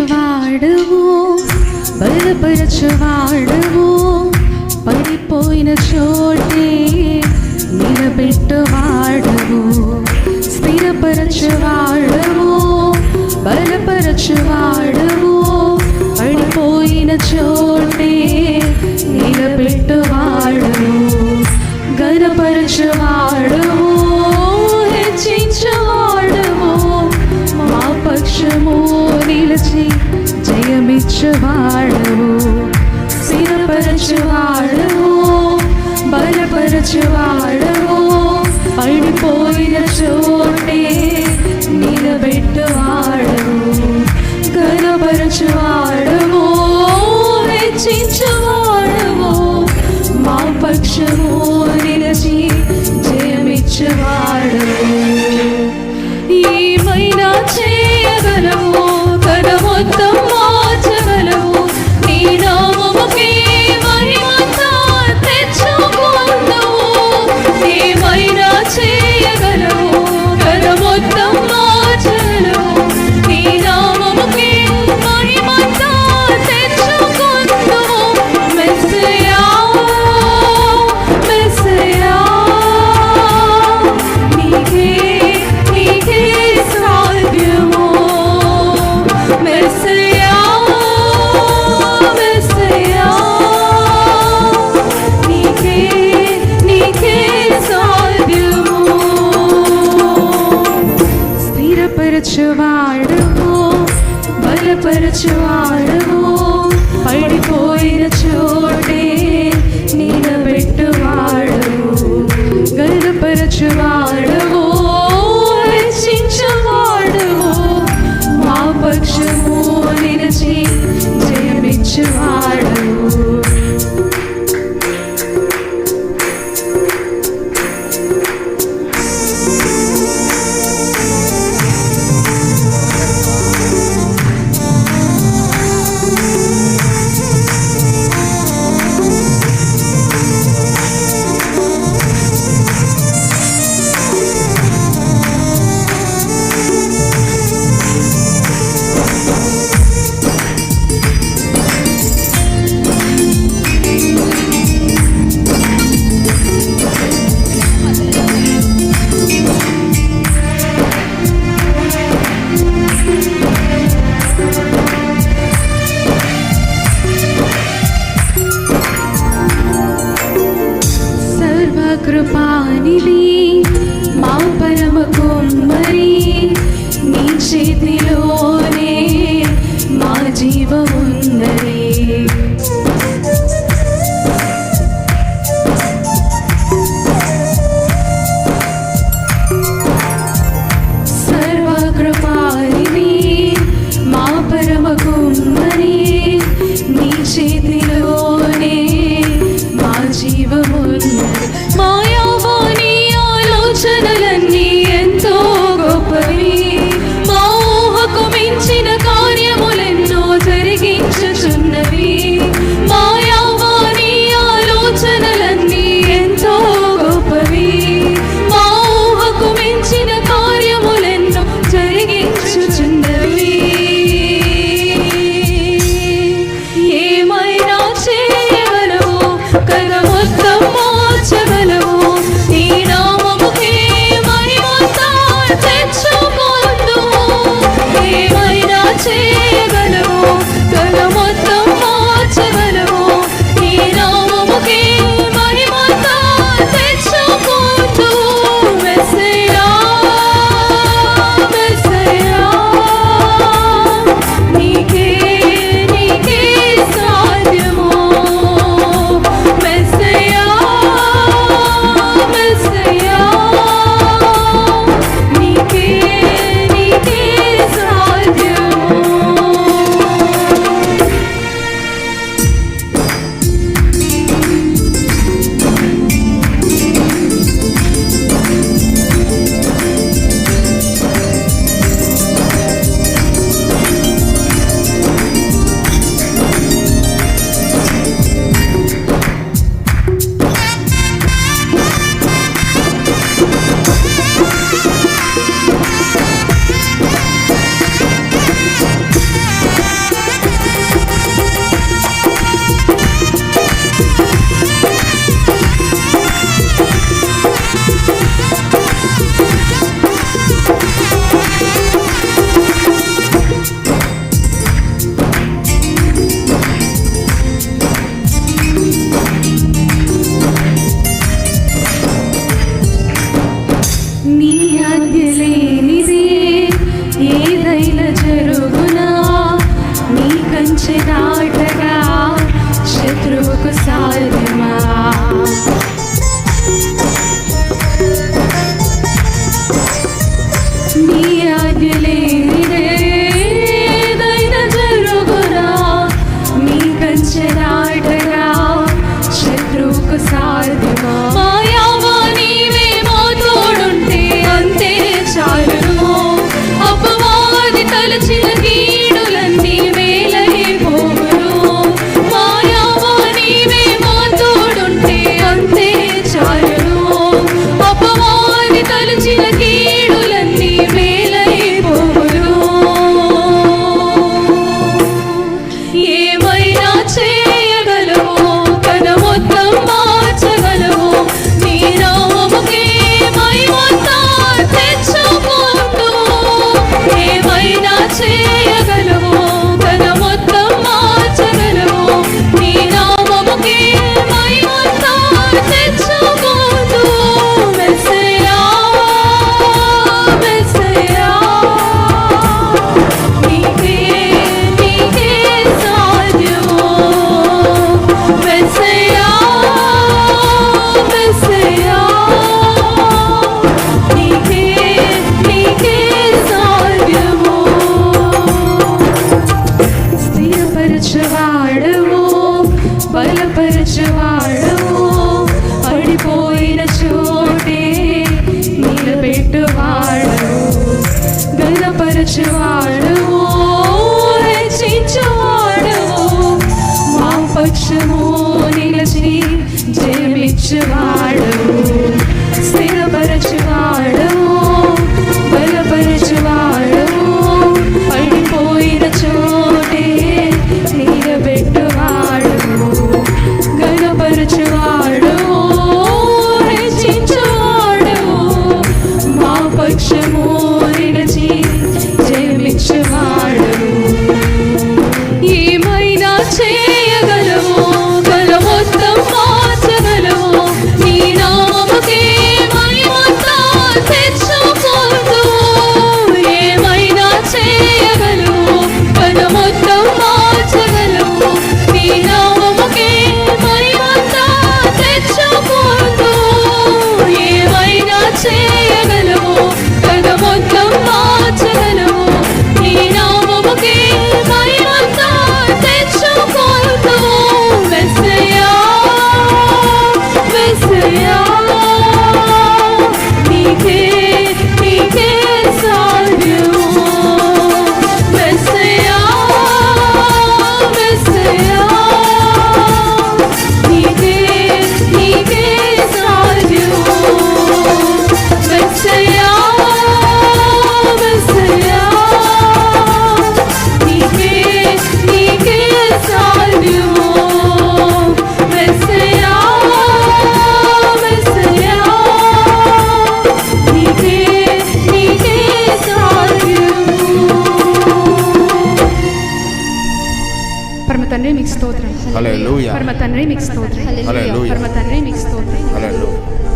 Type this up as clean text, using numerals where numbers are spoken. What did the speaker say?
స్థిరపరచువాడవు బలపరచువాడవు పడిపోయిన చోటే నిలబెట్టువాడవు స్థిరపరచువాడవు బలపరచువాడవు పడిపోయిన చోటే నిలబెట్టువాడవు ఘనపరచువాడవు హెచ్చించువాడవు మా పక్షము నిలిచి జయమిచ్చువాడవు స్థిరపరచువాడవు బలపరచువాడవు పడిపోయిన చోటే నిలబెట్టువాడవు ఘనపరచువాడవు హెచ్చించువాడవు మా పక్షము నిలిచి జయమిచ్చువాడవు ఏమైనా చేయగలవు తన మొత్తం మార్చగలవు నీ నామముకే మహిమంతా తెచ్చుకుందువు ఏమైనా చేయగలవు తన మొత్తం మార్చగలవు నీ నామముకే మహిమంతా తెచ్చుకుందువు మెస్సయా మెస్సయా నీకే నీకే సాధ్యము మెస్సయా మెస్సయా నీకే నీకే సాధ్యము స్థిరపరచువాడవు బలపరచువాడవు పడిపోయిన చోటే నిలబెట్టువాడవు ఘనపరచువాడవు హెచ్చించువాడవు మా పక్షము నిలిచి జయమిచ్చువాడవు కృపానిధి మా పరమ కుమ్మరి నీ చేతిలోనే మా జీవమున్నది సర్వకృపానిధి మా పరమ కుమ్మరి నీ చేతిలోనే మా జీవమున్నది మాయావాణి ఆలోచనలన్నీ ఎంతో గొప్పవి మా ఊహకు మించిన కార్యములెన్నో జరిగించుచున్న ఆటగా శత్రువుకు సాధ్యమా? నీ ఆజ్ఞలే ఏదైనా జరుగునా, నీ కంచె దాటగా శత్రువుకు సాధ్యమా? మాయావా నీవే మా తోడుంటే అంతే చాలును, అపవాది తలచిన కీడులన్నీ మేలైపోవును. మాయావా నీవే మా తోడుంటే అంతే చాలును, అపవాది తలచిన కీడులన్నీ మేలైపోవును. ఏమైనా చేయగలవు, తన మొత్తం మార్చగలవు, నీ నామముకే మహిమంతా తెచ్చుకుందుము. ఏమైనా చేయగలవు, తన మొత్తం మార్చగలవు, నీ నామముకే మహిమంతా తెచ్చుకుందుము. మెస్సయ్యా, మెస్సయ్యా, నీకే సాధ్యము. మెస్సయ్యా, మెస్సయ్యా, నీకే సాధ్యము. స్థిరపరచువాడవు, బలపరచువాడవు, పడిపోయిన చోటే నిలబెట్టువాడవు, బలపరచువాడవు, హెచ్చించువాడవు, మా పక్షము నిలిచి జయమిచ్చువాడవు. స్థిరపరచువాడవు, బలపరచువాడవు, పడిపోయిన చోటే నిలబెట్టువాడవు, గణపరచువాడవు, హెచ్చించువాడవు, మా పక్షము నిలిచి జయమిచ్చువాడవు. ఏమైనా చేయగలవు, తన మొత్తం మార్చగలవు, నీ నామముకే మహిమంతా తెచ్చుకుందుము. ఏమైనా చేయగలవు, తన మొత్తం మార్చగలవు, నీ నామముకే మహిమంతా తెచ్చుకుందుము. ఏమైనా చేయగలవు, తన మొత్తం మార్చగలవు, నీ నామముకే మహిమంతా తెచ్చుకుందుము. మెస్సయ్యా, మెస్సయ్యా, నీకే సాధ్యము. మెస్సయ్యా, మెస్సయ్యా, నీకే సాధ్యము. మెస్సయ్యా, మెస్సయ్యా, నీకే సాధ్యము. మెస్సయ్యా, మెస్సయ్యా, నీకే సాధ్యము. పరమ తండ్రి మీకు స్తోత్రం. హల్లెలూయా. పరమ తండ్రి మీకు స్తోత్రం. హల్లెలూయా. పరమ తండ్రి మీకు స్తోత్రం. హల్లెలూయా.